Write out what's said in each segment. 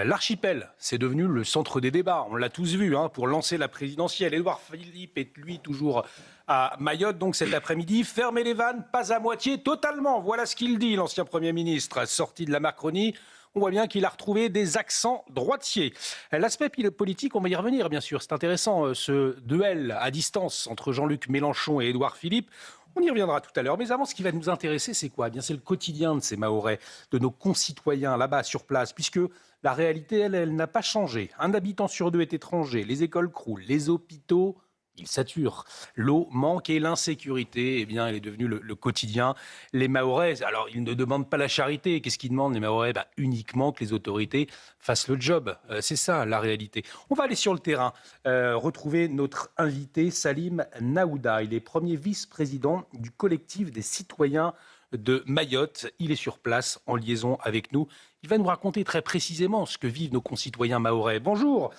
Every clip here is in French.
L'archipel, c'est devenu le centre des débats. On l'a tous vu, pour lancer la présidentielle. Édouard Philippe est, lui, toujours à Mayotte, donc cet après-midi. Fermez les vannes, pas à moitié, totalement. Voilà ce qu'il dit, l'ancien Premier ministre. Sorti de la Macronie, on voit bien qu'il a retrouvé des accents droitiers. L'aspect politique, on va y revenir, bien sûr. C'est intéressant, ce duel à distance entre Jean-Luc Mélenchon et Édouard Philippe. On y reviendra tout à l'heure. Mais avant, ce qui va nous intéresser, c'est quoi ? Eh bien, c'est le quotidien de ces Mahorais, de nos concitoyens là-bas sur place, puisque la réalité, elle n'a pas changé. Un habitant sur deux est étranger, les écoles croulent, les hôpitaux, ils saturent. L'eau manque et l'insécurité, eh bien, elle est devenue le quotidien. Les Mahorais, alors, ils ne demandent pas la charité. Qu'est-ce qu'ils demandent, les Mahorais ? Uniquement que les autorités fassent le job. C'est ça, la réalité. On va aller sur le terrain, retrouver notre invité, Salim Naouda. Il est premier vice-président du collectif des citoyens de Mayotte. Il est sur place, en liaison avec nous. Il va nous raconter très précisément ce que vivent nos concitoyens mahorais. Bonjour,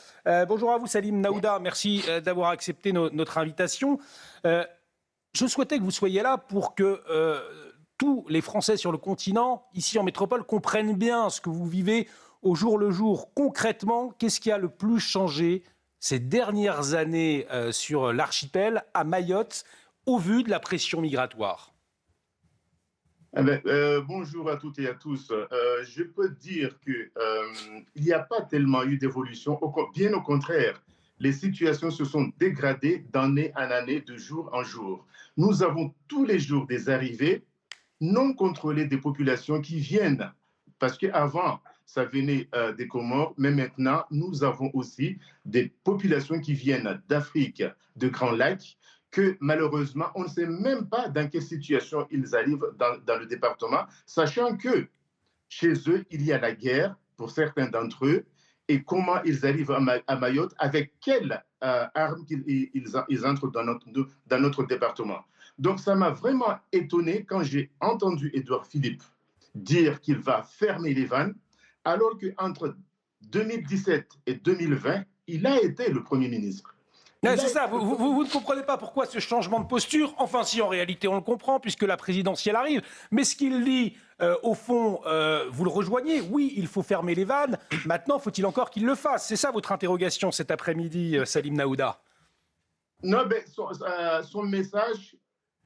bonjour à vous Salim Naouda, merci d'avoir accepté notre invitation. Je souhaitais que vous soyez là pour que tous les Français sur le continent, ici en métropole, comprennent bien ce que vous vivez au jour le jour. Concrètement, qu'est-ce qui a le plus changé ces dernières années sur l'archipel, à Mayotte, au vu de la pression migratoire ? Bonjour à toutes et à tous. Je peux dire qu'il n'y a pas tellement eu d'évolution. Bien au contraire, les situations se sont dégradées d'année en année, de jour en jour. Nous avons tous les jours des arrivées non contrôlées des populations qui viennent. Parce qu'avant, ça venait des Comores, mais maintenant, nous avons aussi des populations qui viennent d'Afrique, de Grands Lacs, que malheureusement, on ne sait même pas dans quelle situation ils arrivent dans le département, sachant que chez eux, il y a la guerre pour certains d'entre eux, et comment ils arrivent à Mayotte, avec quelles armes ils entrent dans notre département. Donc ça m'a vraiment étonné quand j'ai entendu Édouard Philippe dire qu'il va fermer les vannes, alors qu'entre 2017 et 2020, il a été le Premier ministre. C'est ça, vous ne comprenez pas pourquoi ce changement de posture. Enfin si, en réalité on le comprend puisque la présidentielle arrive, mais ce qu'il dit, au fond, vous le rejoignez. Oui, il faut fermer les vannes, maintenant faut-il encore qu'il le fasse? C'est ça votre interrogation cet après-midi, Salim Naouda? Non, mais son message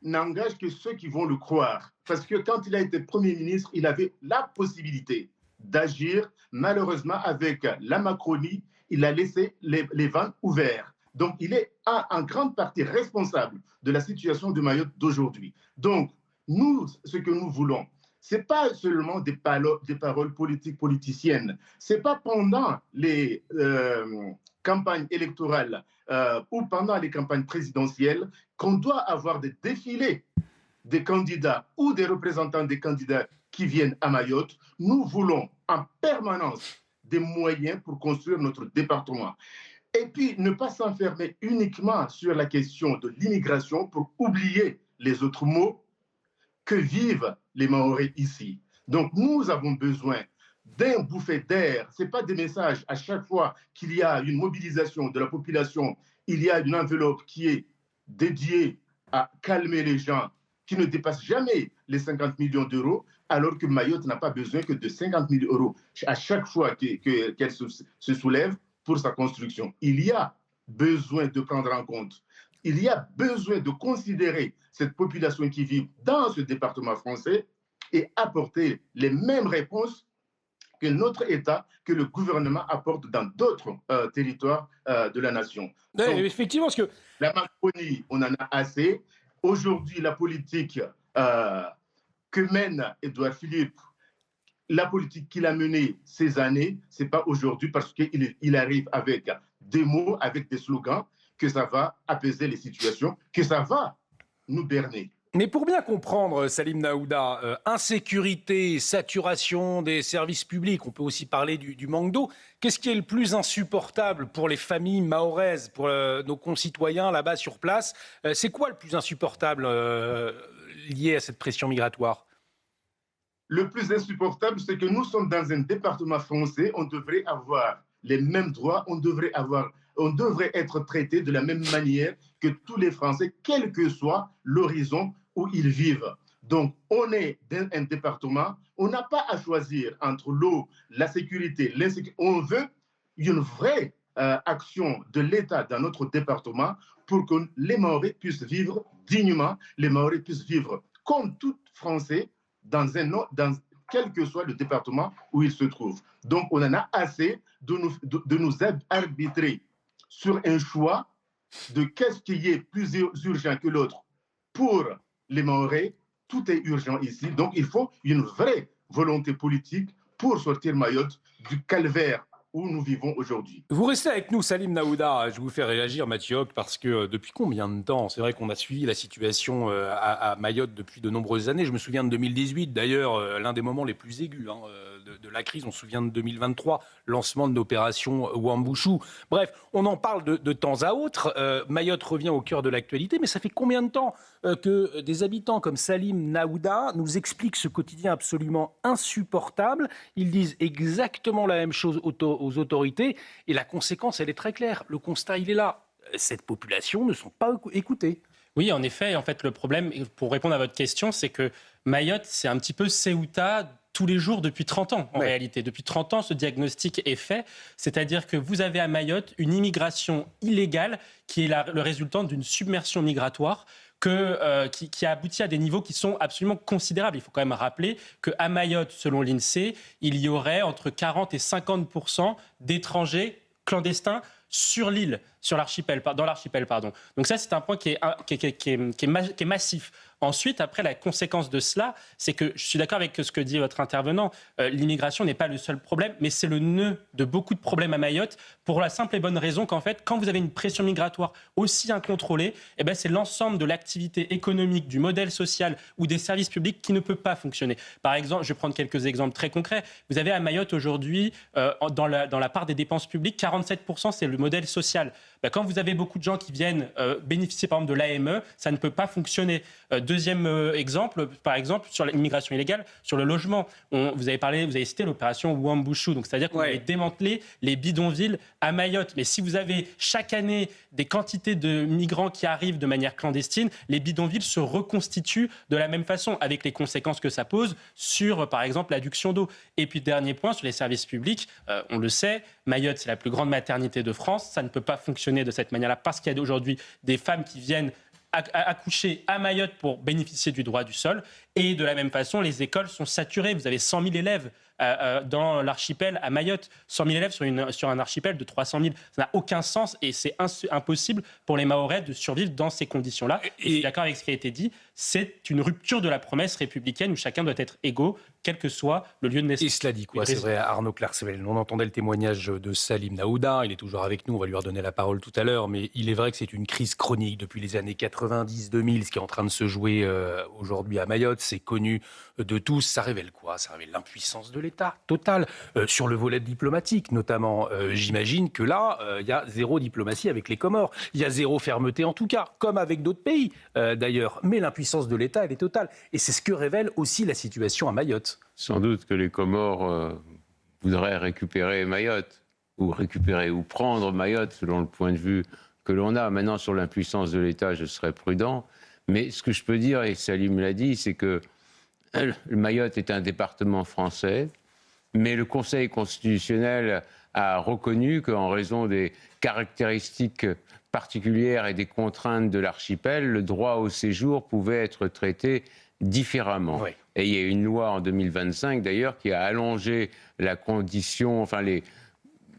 n'engage que ceux qui vont le croire, parce que quand il a été Premier ministre, il avait la possibilité d'agir. Malheureusement, avec la Macronie, il a laissé les vannes ouvertes. Donc, il est en grande partie responsable de la situation de Mayotte d'aujourd'hui. Donc, nous, ce que nous voulons, ce n'est pas seulement des paroles politiques, politiciennes. Ce n'est pas pendant les campagnes électorales ou pendant les campagnes présidentielles qu'on doit avoir des défilés des candidats ou des représentants des candidats qui viennent à Mayotte. Nous voulons en permanence des moyens pour construire notre département. Et puis, ne pas s'enfermer uniquement sur la question de l'immigration pour oublier les autres maux que vivent les Mahorais ici. Donc, nous avons besoin d'un bouffée d'air. Ce n'est pas des messages à chaque fois qu'il y a une mobilisation de la population, il y a une enveloppe qui est dédiée à calmer les gens, qui ne dépasse jamais les 50 millions d'euros, alors que Mayotte n'a pas besoin que de 50 000 euros à chaque fois qu'elle se soulève pour sa construction. Il y a besoin de prendre en compte, il y a besoin de considérer cette population qui vit dans ce département français et apporter les mêmes réponses que notre État, que le gouvernement apporte dans d'autres territoires de la nation. Donc, effectivement, parce que la Macronie, on en a assez. Aujourd'hui, la politique que mène Édouard Philippe, la politique qu'il a menée ces années, ce n'est pas aujourd'hui parce qu'il arrive avec des mots, avec des slogans, que ça va apaiser les situations, que ça va nous berner. Mais pour bien comprendre, Salim Naouda, insécurité, saturation des services publics, on peut aussi parler du manque d'eau. Qu'est-ce qui est le plus insupportable pour les familles mahoraises, pour nos concitoyens là-bas sur place? C'est quoi le plus insupportable lié à cette pression migratoire? Le plus insupportable, c'est que nous sommes dans un département français, on devrait avoir les mêmes droits, on devrait être traité de la même manière que tous les Français, quel que soit l'horizon où ils vivent. Donc, on est dans un département, on n'a pas à choisir entre l'eau, la sécurité, l'insécurité. On veut une vraie action de l'État dans notre département pour que les Mahorais puissent vivre dignement, les Mahorais puissent vivre comme tout Français dans quel que soit le département où ils se trouvent. Donc, on en a assez de nous arbitrer sur un choix de qu'est-ce qui est plus urgent que l'autre pour les Mahorais. Tout est urgent ici. Donc, il faut une vraie volonté politique pour sortir Mayotte du calvaire où nous vivons aujourd'hui. Vous restez avec nous, Salim Naouda. Je vous fais réagir, Mathieu, parce que depuis combien de temps? C'est vrai qu'on a suivi la situation à Mayotte depuis de nombreuses années. Je me souviens de 2018, d'ailleurs, l'un des moments les plus aigus de la crise. On se souvient de 2023, lancement de l'opération Wambushu. Bref, on en parle de temps à autre. Mayotte revient au cœur de l'actualité, mais ça fait combien de temps que des habitants comme Salim Naouda nous expliquent ce quotidien absolument insupportable? Ils disent exactement la même chose aux autorités et la conséquence, elle est très claire. Le constat, il est là. Cette population ne sont pas écoutées. Oui, en effet, le problème, pour répondre à votre question, c'est que Mayotte, c'est un petit peu Ceuta tous les jours depuis 30 ans, en réalité. Depuis 30 ans, ce diagnostic est fait. C'est-à-dire que vous avez à Mayotte une immigration illégale qui est le résultant d'une submersion migratoire qui a abouti à des niveaux qui sont absolument considérables. Il faut quand même rappeler qu'à Mayotte, selon l'INSEE, il y aurait entre 40 et 50% d'étrangers clandestins sur l'île, dans l'archipel. Donc ça, c'est un point qui est massif. Ensuite, après, la conséquence de cela, c'est que je suis d'accord avec ce que dit votre intervenant, l'immigration n'est pas le seul problème, mais c'est le nœud de beaucoup de problèmes à Mayotte, pour la simple et bonne raison qu'en fait, quand vous avez une pression migratoire aussi incontrôlée, c'est l'ensemble de l'activité économique, du modèle social ou des services publics qui ne peut pas fonctionner. Par exemple, je vais prendre quelques exemples très concrets. Vous avez à Mayotte aujourd'hui, dans la part des dépenses publiques, 47%, c'est le modèle social. Quand vous avez beaucoup de gens qui viennent bénéficier par exemple de l'AME, ça ne peut pas fonctionner. Deuxième exemple, par exemple, sur l'immigration illégale, sur le logement. Vous avez cité l'opération Wambushu, donc c'est-à-dire qu'on avait démantelé les bidonvilles à Mayotte. Mais si vous avez chaque année des quantités de migrants qui arrivent de manière clandestine, les bidonvilles se reconstituent de la même façon, avec les conséquences que ça pose sur, par exemple, l'adduction d'eau. Et puis, dernier point, sur les services publics, on le sait, Mayotte, c'est la plus grande maternité de France. Ça ne peut pas fonctionner de cette manière-là parce qu'il y a aujourd'hui des femmes qui viennent accoucher à Mayotte pour bénéficier du droit du sol. Et de la même façon, les écoles sont saturées. Vous avez 100 000 élèves dans l'archipel à Mayotte. 100 000 élèves sur un archipel de 300 000. Ça n'a aucun sens et c'est impossible pour les Mahorais de survivre dans ces conditions-là. Et je suis d'accord avec ce qui a été dit. C'est une rupture de la promesse républicaine où chacun doit être égaux, quel que soit le lieu de naissance. Et cela dit quoi? C'est vrai, Arnaud Clark-Sevel. On entendait le témoignage de Salim Naouda. Il est toujours avec nous. On va lui redonner la parole tout à l'heure. Mais il est vrai que c'est une crise chronique depuis les années 90-2000. Ce qui est en train de se jouer aujourd'hui à Mayotte, c'est connu de tous. Ça révèle quoi? Ça révèle l'impuissance de l'État totale. Sur le volet diplomatique, notamment, j'imagine que là, il y a zéro diplomatie avec les Comores. Il y a zéro fermeté, en tout cas, comme avec d'autres pays, d'ailleurs. Mais l'impuissance de l'État, elle est totale. Et c'est ce que révèle aussi la situation à Mayotte. Sans doute que les Comores voudraient récupérer Mayotte, ou prendre Mayotte, selon le point de vue que l'on a. Maintenant, sur l'impuissance de l'État, je serais prudent. Mais ce que je peux dire, et Salim l'a dit, c'est que Mayotte est un département français, mais le Conseil constitutionnel a reconnu qu'en raison des caractéristiques particulières et des contraintes de l'archipel, le droit au séjour pouvait être traité différemment. Oui. Et il y a une loi en 2025, d'ailleurs, qui a allongé la condition,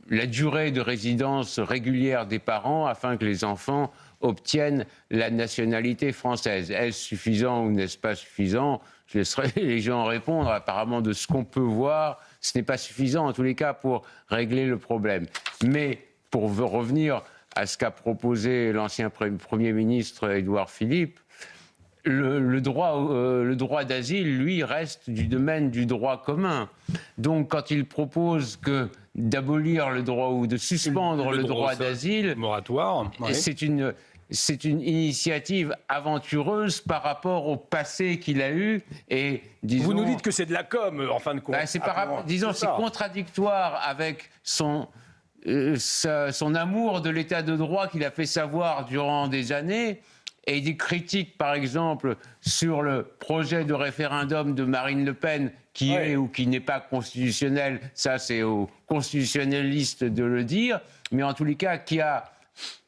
la durée de résidence régulière des parents afin que les enfants obtiennent la nationalité française. Est-ce suffisant ou n'est-ce pas suffisant? Je laisserai les gens répondre. Apparemment, de ce qu'on peut voir, ce n'est pas suffisant, en tous les cas, pour régler le problème. Mais pour revenir à ce qu'a proposé l'ancien Premier ministre Édouard Philippe, le droit d'asile, lui, reste du domaine du droit commun. Donc, quand il propose d'abolir le droit ou de suspendre le droit d'asile, moratoire, oui. C'est une initiative aventureuse par rapport au passé qu'il a eu. Et, disons, vous nous dites que c'est de la com, en fin de compte. C'est contradictoire avec son amour de l'état de droit qu'il a fait savoir durant des années et des critiques, par exemple, sur le projet de référendum de Marine Le Pen, qui est ou qui n'est pas constitutionnel, ça c'est aux constitutionnalistes de le dire, mais en tous les cas, qui a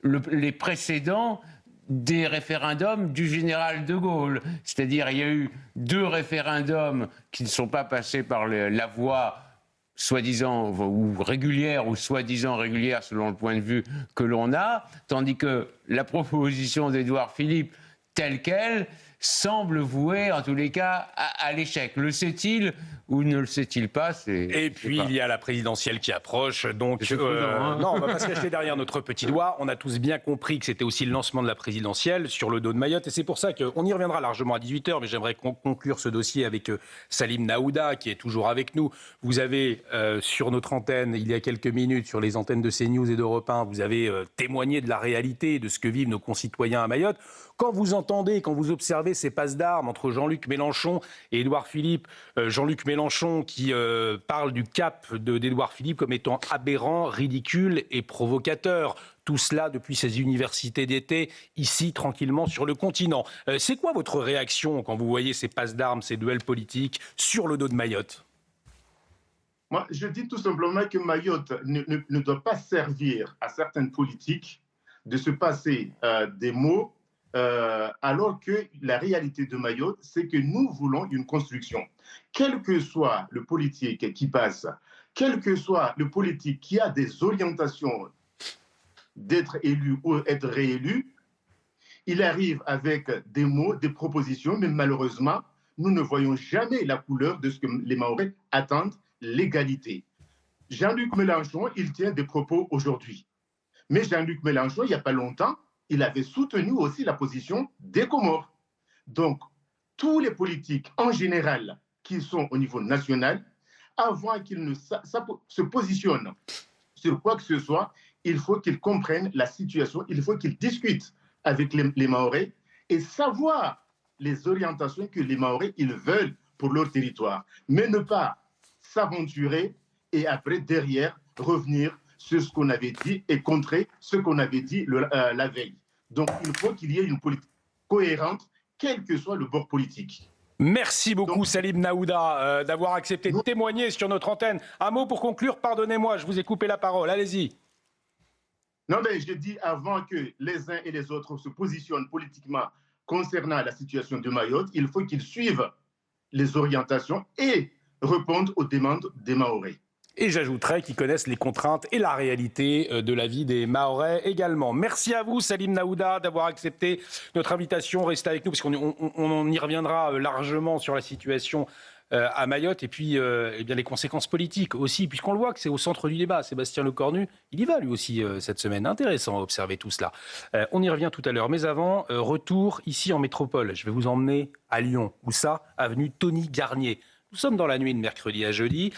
les précédents des référendums du général de Gaulle. C'est-à-dire, il y a eu 2 référendums qui ne sont pas passés par la voie soi-disant ou régulière ou soi-disant régulière selon le point de vue que l'on a, tandis que la proposition d'Édouard Philippe telle qu'elle semble vouée en tous les cas à l'échec. Le sait-il ou ne le sait-il pas? Et puis il y a la présidentielle qui approche, donc non, on va pas se cacher derrière notre petit doigt. On a tous bien compris que c'était aussi le lancement de la présidentielle sur le dos de Mayotte, et c'est pour ça qu'on y reviendra largement à 18h, mais j'aimerais conclure ce dossier avec Salim Naouda, qui est toujours avec nous. Vous avez, sur notre antenne, il y a quelques minutes, sur les antennes de CNews et d'Europe 1, vous avez témoigné de la réalité, de ce que vivent nos concitoyens à Mayotte. Quand vous entendez, quand vous observez ces passes d'armes entre Jean-Luc Mélenchon et Édouard Philippe, Jean-Luc Mélenchon qui parle du cap d'Édouard Philippe comme étant aberrant, ridicule et provocateur. Tout cela depuis ces universités d'été, ici, tranquillement, sur le continent. C'est quoi votre réaction quand vous voyez ces passes d'armes, ces duels politiques sur le dos de Mayotte ? Moi, je dis tout simplement que Mayotte ne doit pas servir à certaines politiques de se passer des mots alors que la réalité de Mayotte, c'est que nous voulons une construction. Quel que soit le politique qui passe, quel que soit le politique qui a des orientations d'être élu ou être réélu, il arrive avec des mots, des propositions, mais malheureusement, nous ne voyons jamais la couleur de ce que les Mahorais attendent, l'égalité. Jean-Luc Mélenchon, il tient des propos aujourd'hui. Mais Jean-Luc Mélenchon, il n'y a pas longtemps, il avait soutenu aussi la position des Comores. Donc, tous les politiques en général qui sont au niveau national, avant qu'ils ne se positionnent sur quoi que ce soit, il faut qu'ils comprennent la situation, il faut qu'ils discutent avec les Mahorais et savoir les orientations que les Mahorais ils veulent pour leur territoire, mais ne pas s'aventurer et après, derrière, revenir sur ce qu'on avait dit et contrer ce qu'on avait dit la veille. Donc, il faut qu'il y ait une politique cohérente, quel que soit le bord politique. Merci beaucoup, Salim Naouda, d'avoir accepté de témoigner sur notre antenne. Un mot pour conclure, pardonnez-moi, je vous ai coupé la parole, allez-y. Non, mais je dis avant que les uns et les autres se positionnent politiquement concernant la situation de Mayotte, il faut qu'ils suivent les orientations et répondent aux demandes des Mahorais. Et j'ajouterais qu'ils connaissent les contraintes et la réalité de la vie des Mahorais également. Merci à vous, Salim Naouda, d'avoir accepté notre invitation. Restez avec nous, parce qu'on y reviendra largement sur la situation à Mayotte et puis eh bien les conséquences politiques aussi, puisqu'on le voit que c'est au centre du débat. Sébastien Lecornu, il y va lui aussi cette semaine. Intéressant à observer tout cela. On y revient tout à l'heure. Mais avant, retour ici en métropole. Je vais vous emmener à Lyon. Où ça ? Avenue Tony Garnier. Nous sommes dans la nuit de mercredi à jeudi.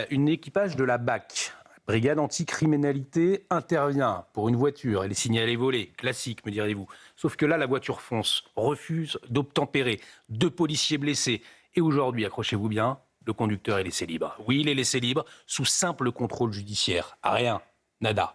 Une équipage de la BAC, brigade anticriminalité, intervient pour une voiture. Elle est signalée volée. Classique, me direz-vous. Sauf que là, la voiture fonce, refuse d'obtempérer. 2 policiers blessés. Et aujourd'hui, accrochez-vous bien, le conducteur est laissé libre. Oui, il est laissé libre sous simple contrôle judiciaire. Rien, nada.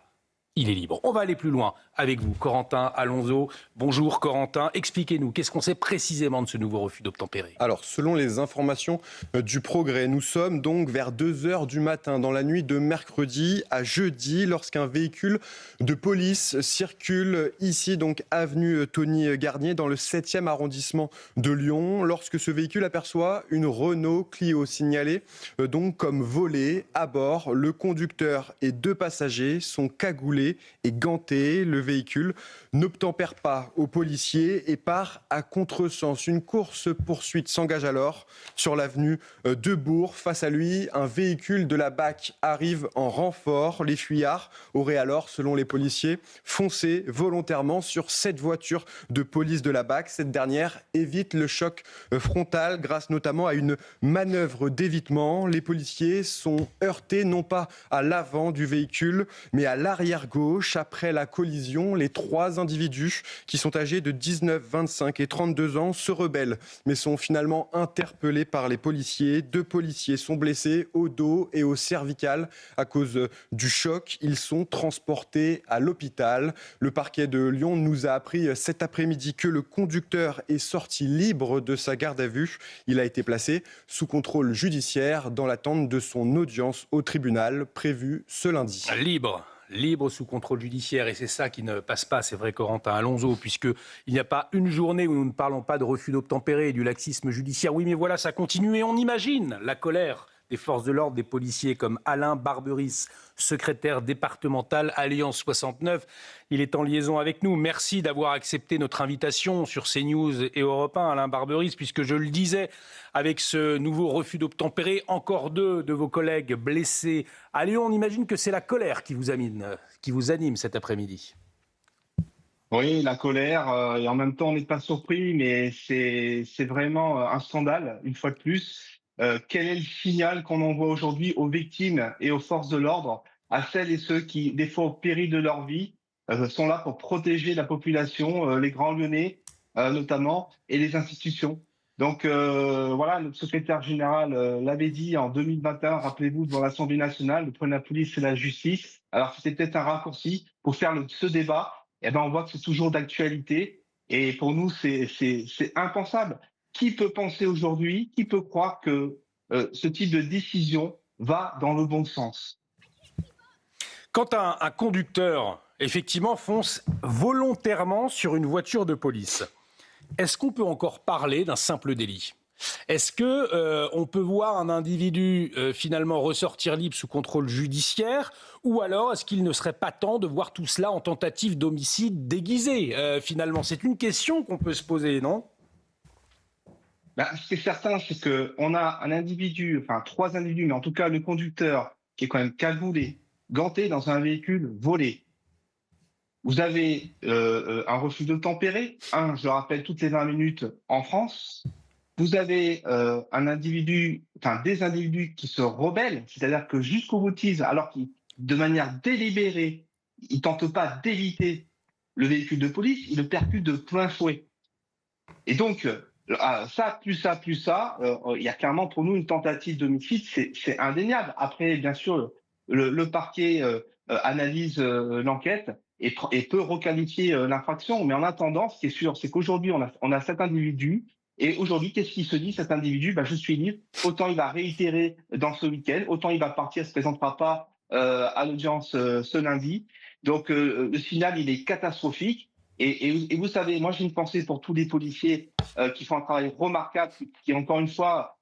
Il est libre. On va aller plus loin avec vous, Corentin Alonso. Bonjour Corentin, expliquez-nous, qu'est-ce qu'on sait précisément de ce nouveau refus d'obtempérer ? Alors, selon les informations du Progrès, nous sommes donc vers 2h du matin, dans la nuit de mercredi à jeudi, lorsqu'un véhicule de police circule ici, donc avenue Tony Garnier, dans le 7e arrondissement de Lyon, lorsque ce véhicule aperçoit une Renault Clio signalée donc comme volée. À bord, le conducteur et 2 passagers sont cagoulés et ganté. Le véhicule n'obtempère pas aux policiers et part à contresens. Une course-poursuite s'engage alors sur l'avenue de Bourg. Face à lui, un véhicule de la BAC arrive en renfort. Les fuyards auraient alors, selon les policiers, foncé volontairement sur cette voiture de police de la BAC. Cette dernière évite le choc frontal grâce notamment à une manœuvre d'évitement. Les policiers sont heurtés non pas à l'avant du véhicule, mais à l'arrière-gauche gauche. Après la collision, les 3 individus qui sont âgés de 19, 25 et 32 ans se rebellent, mais sont finalement interpellés par les policiers. 2 policiers sont blessés au dos et au cervical à cause du choc. Ils sont transportés à l'hôpital. Le parquet de Lyon nous a appris cet après-midi que le conducteur est sorti libre de sa garde à vue. Il a été placé sous contrôle judiciaire dans l'attente de son audience au tribunal prévue ce lundi. Libre sous contrôle judiciaire, et c'est ça qui ne passe pas, c'est vrai, Corentin Alonso, puisqu'il n'y a pas une journée où nous ne parlons pas de refus d'obtempérer et du laxisme judiciaire. Oui, mais voilà, ça continue, et on imagine la colère des forces de l'ordre, des policiers comme Alain Barberis, secrétaire départemental Alliance 69. Il est en liaison avec nous. Merci d'avoir accepté notre invitation sur CNews et Europe 1, Alain Barberis, puisque je le disais, avec ce nouveau refus d'obtempérer, encore 2 de vos collègues blessés à Lyon. On imagine que c'est la colère qui vous anime cet après-midi. Oui, la colère, et en même temps, on n'est pas surpris, mais c'est vraiment un scandale, une fois de plus. Quel est le signal qu'on envoie aujourd'hui aux victimes et aux forces de l'ordre, à celles et ceux qui, des fois au péril de leur vie, sont là pour protéger la population, les Grands Lyonnais notamment, et les institutions. Donc voilà, notre secrétaire général l'avait dit en 2021, rappelez-vous, devant l'Assemblée nationale, le problème de la police, c'est la justice. Alors c'était peut-être un raccourci pour faire ce débat. Eh ben, on voit que c'est toujours d'actualité, et pour nous, c'est impensable. Qui peut penser aujourd'hui, qui peut croire que ce type de décision va dans le bon sens? Quand un conducteur, effectivement, fonce volontairement sur une voiture de police, est-ce qu'on peut encore parler d'un simple délit ? Est-ce qu'on peut voir un individu finalement ressortir libre sous contrôle judiciaire, ou alors est-ce qu'il ne serait pas temps de voir tout cela en tentative d'homicide déguisé finalement ? C'est une question qu'on peut se poser, non ? Ce qui est certain, c'est qu'on a un individu, enfin 3 individus, mais en tout cas le conducteur qui est quand même cagoulé, ganté dans un véhicule volé. Vous avez un refus d'obtempérer, je le rappelle, toutes les 20 minutes en France. Vous avez des individus qui se rebellent, c'est-à-dire que jusqu'au boutise, alors qu'ils, de manière délibérée, ils ne tentent pas d'éviter le véhicule de police, ils le percutent de plein fouet. Et donc, ça, il y a clairement pour nous une tentative d'homicide, c'est indéniable. Après, bien sûr, le parquet analyse l'enquête et peut requalifier l'infraction. Mais en attendant, ce qui est sûr, c'est qu'aujourd'hui, on a cet individu. Et aujourd'hui, qu'est-ce qu'il se dit, cet individu ? Je suis libre. Autant il va réitérer dans ce week-end, autant il va partir, ne se présentera pas à l'audience ce lundi. Donc, le signal, il est catastrophique. Et vous savez, moi, j'ai une pensée pour tous les policiers qui font un travail remarquable, qui, encore une fois,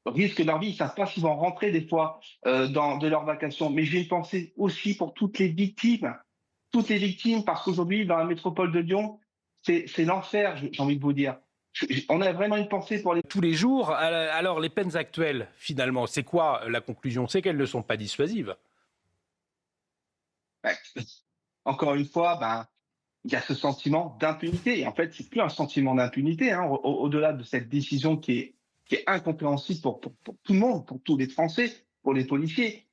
risquent leur vie. Ils ne savent pas s'ils vont rentrer des fois de leurs vacations. Mais j'ai une pensée aussi pour toutes les victimes, parce qu'aujourd'hui, dans la métropole de Lyon, c'est l'enfer, j'ai envie de vous dire. On a vraiment une pensée pour les... Tous les jours. Alors, les peines actuelles, finalement, c'est quoi la conclusion ? C'est qu'elles ne sont pas dissuasives. Encore une fois, il y a ce sentiment d'impunité. Et en fait, c'est plus un sentiment d'impunité, au-delà de cette décision qui est incompréhensible pour tout le monde, pour tous les Français, pour les policiers.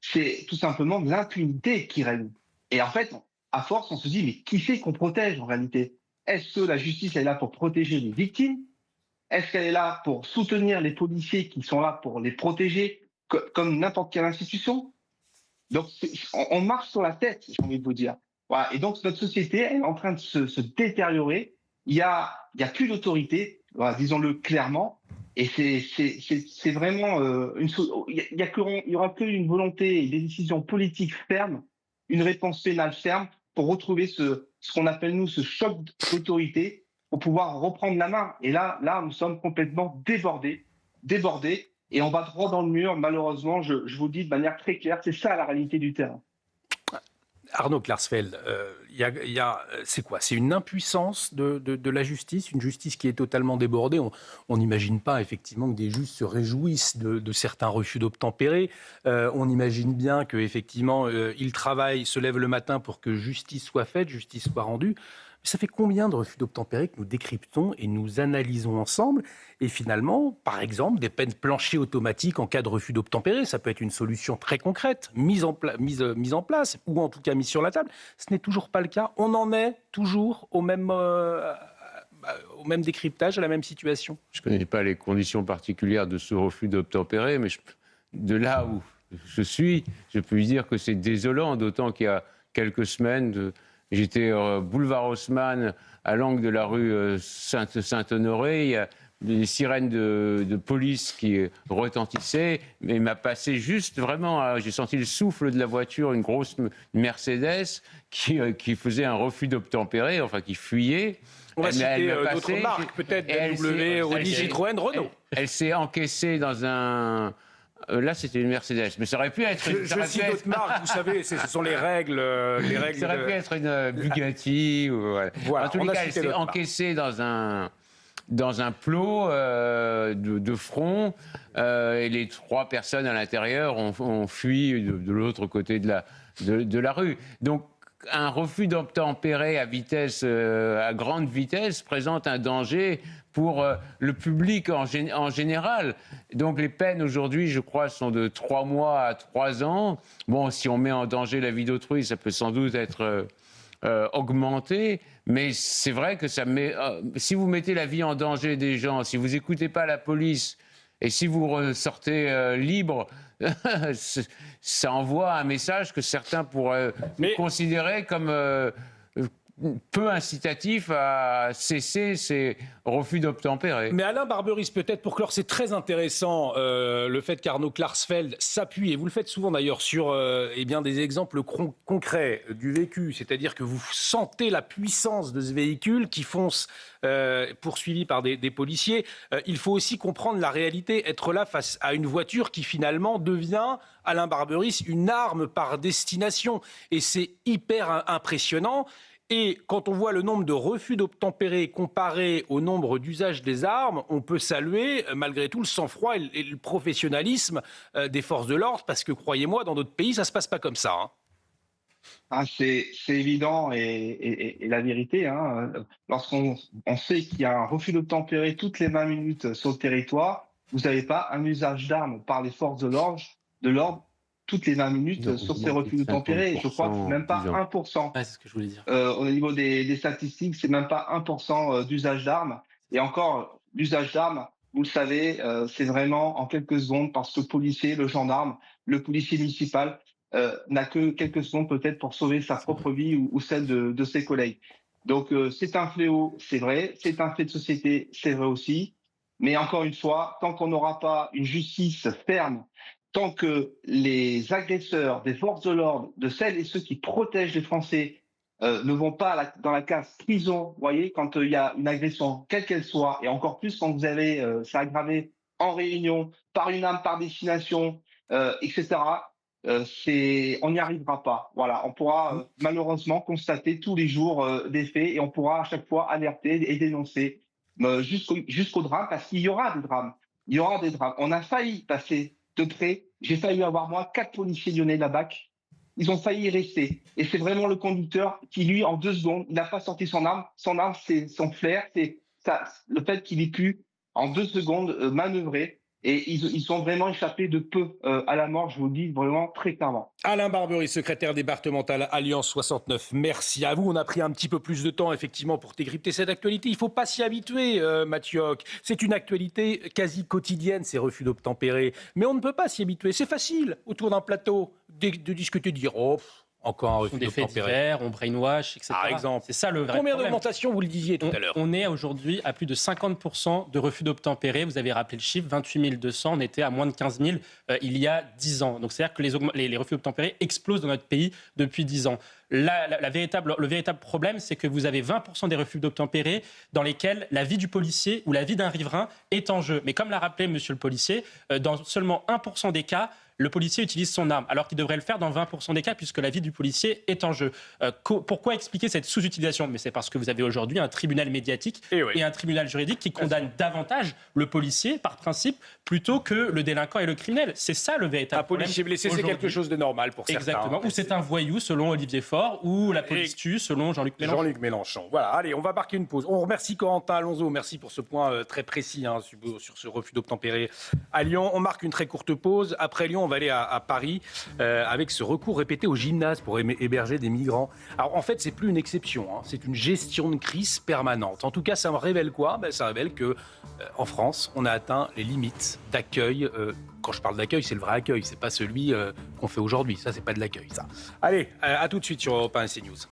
C'est tout simplement de l'impunité qui règne. Et en fait, à force, on se dit, mais qui c'est qu'on protège en réalité ? Est-ce que la justice est là pour protéger les victimes ? Est-ce qu'elle est là pour soutenir les policiers qui sont là pour les protéger, comme n'importe quelle institution ? Donc, on marche sur la tête, j'ai envie de vous dire. Voilà. Et donc, notre société est en train de se détériorer. Il y a plus d'autorité, voilà, disons-le clairement. Et c'est vraiment il y aura qu'une volonté et des décisions politiques fermes, une réponse pénale ferme pour retrouver ce qu'on appelle, nous, ce choc d'autorité pour pouvoir reprendre la main. Et là, nous sommes complètement débordés, et on va droit dans le mur. Malheureusement, je vous le dis de manière très claire, c'est ça la réalité du terrain. Arnaud Klarsfeld, c'est quoi ? C'est une impuissance de la justice, une justice qui est totalement débordée. On n'imagine pas effectivement que des juges se réjouissent de certains refus d'obtempérer. On imagine bien qu'effectivement, ils travaillent, se lèvent le matin pour que justice soit faite, justice soit rendue. Ça fait combien de refus d'obtempérer que nous décryptons et nous analysons ensemble? Et finalement, par exemple, des peines planchers automatiques en cas de refus d'obtempérer, ça peut être une solution très concrète, mise en place, ou en tout cas mise sur la table. Ce n'est toujours pas le cas. On en est toujours au même décryptage, à la même situation. Je ne connais pas les conditions particulières de ce refus d'obtempérer, mais de là où je suis, je peux dire que c'est désolant, d'autant qu'il y a quelques semaines, j'étais boulevard Haussmann, à l'angle de la rue Saint-Honoré, il y a des sirènes de police qui retentissaient, mais il m'a passé juste vraiment, j'ai senti le souffle de la voiture, une grosse Mercedes qui faisait un refus d'obtempérer, enfin qui fuyait. On va citer d'autres marques, peut-être BMW, Audi, Citroën, Renault. Elle s'est encaissée dans un... Là, c'était une Mercedes, mais ça aurait pu être... Je cite d'autres marques, vous savez, ce sont les règles. Ça aurait pu être une Bugatti. Voilà. En tous les cas, elle s'est encaissée dans un plot de front, et les 3 personnes à l'intérieur ont fui de l'autre côté de la rue. Donc, un refus d'obtempérer à grande vitesse présente un danger pour le public en général. Donc les peines aujourd'hui, je crois, sont de 3 mois à 3 ans. Bon, si on met en danger la vie d'autrui, ça peut sans doute être augmenté, mais c'est vrai que si vous mettez la vie en danger des gens, si vous n'écoutez pas la police et si vous ressortez libre, ça envoie un message que certains pourraient considérer comme peu incitatif à cesser ces refus d'obtempérer. Mais Alain Barberis, peut-être pour clore, c'est très intéressant le fait qu'Arnaud Klarsfeld s'appuie, et vous le faites souvent d'ailleurs, sur des exemples concrets du vécu, c'est-à-dire que vous sentez la puissance de ce véhicule qui fonce poursuivi par des policiers. Il faut aussi comprendre la réalité, être là face à une voiture qui finalement devient, Alain Barberis, une arme par destination. Et c'est hyper impressionnant. Et quand on voit le nombre de refus d'obtempérer comparé au nombre d'usages des armes, on peut saluer malgré tout le sang-froid et le professionnalisme des forces de l'ordre, parce que croyez-moi, dans d'autres pays, ça ne se passe pas comme ça. C'est évident et la vérité, lorsqu'on sait qu'il y a un refus d'obtempérer toutes les 20 minutes sur le territoire, vous n'avez pas un usage d'armes par les forces de l'ordre toutes les 20 minutes sur ces refus d'obtempérer. Je crois que même pas 1%. C'est ce que je voulais dire. Au niveau des statistiques, c'est même pas 1% d'usage d'armes. Et encore, l'usage d'armes, vous le savez, c'est vraiment en quelques secondes, parce que le policier, le gendarme, le policier municipal n'a que quelques secondes peut-être pour sauver sa propre vie ou celle de ses collègues. Donc c'est un fléau, c'est vrai. C'est un fait de société, c'est vrai aussi. Mais encore une fois, tant qu'on n'aura pas une justice ferme, tant que les agresseurs des forces de l'ordre, de celles et ceux qui protègent les Français, ne vont pas dans la case prison, vous voyez, quand il y a une agression, quelle qu'elle soit, et encore plus quand vous avez ça aggravé en réunion, par une arme par destination, etc., on n'y arrivera pas. Voilà, on pourra malheureusement constater tous les jours des faits, et on pourra à chaque fois alerter et dénoncer jusqu'au drame, parce qu'il y aura des drames. Il y aura des drames. On a failli passer de près. J'ai failli avoir, moi, 4 policiers lyonnais de la BAC. Ils ont failli y rester. Et c'est vraiment le conducteur qui, lui, en 2 secondes, il n'a pas sorti son arme. Son arme, c'est son flair. C'est le fait qu'il ait pu, en 2 secondes, manœuvrer. Et ils ont vraiment échappé de peu à la mort, je vous le dis vraiment très clairement. Alain Barberis, secrétaire départemental Alliance 69, merci à vous. On a pris un petit peu plus de temps, effectivement, pour décrypter cette actualité. Il ne faut pas s'y habituer, Mathieu Hoc. C'est une actualité quasi quotidienne, ces refus d'obtempérer. Mais on ne peut pas s'y habituer. C'est facile, autour d'un plateau, de discuter, de dire « Oh, encore un refus d'obtempérer ». Des faits divers, on brainwash, etc. Par exemple. C'est ça le vrai Combien problème. d'augmentation, vous le disiez tout à l'heure? On est aujourd'hui à plus de 50% de refus d'obtempérer. Vous avez rappelé le chiffre, 28 200. On était à moins de 15 000 il y a 10 ans. Donc c'est-à-dire que les refus d'obtempérer explosent dans notre pays depuis 10 ans. Le véritable problème, c'est que vous avez 20% des refus d'obtempérer dans lesquels la vie du policier ou la vie d'un riverain est en jeu. Mais comme l'a rappelé monsieur le policier, dans seulement 1% des cas, le policier utilise son arme, alors qu'il devrait le faire dans 20% des cas, puisque la vie du policier est en jeu. Pourquoi expliquer cette sous-utilisation? Mais c'est parce que vous avez aujourd'hui un tribunal médiatique et un tribunal juridique qui condamne davantage le policier, par principe, plutôt que le délinquant et le criminel. C'est ça le véritable problème. Un policier blessé, c'est quelque chose de normal pour certains. Exactement. Ou c'est un voyou, selon Olivier Faure, ou la police tue, selon Jean-Luc Mélenchon. Jean-Luc Mélenchon. Voilà, allez, on va marquer une pause. On remercie Corentin Alonso, merci pour ce point très précis sur ce refus d'obtempérer à Lyon. On marque une très courte pause. Après Lyon, on va aller à Paris avec ce recours répété au gymnase pour héberger des migrants. Alors en fait, c'est plus une exception, c'est une gestion de crise permanente. En tout cas, ça me révèle quoi? Ça révèle que en France, on a atteint les limites d'accueil. Quand je parle d'accueil, c'est le vrai accueil, c'est pas celui qu'on fait aujourd'hui. Ça, c'est pas de l'accueil, ça. Allez, à tout de suite sur Europe 1 et CNews.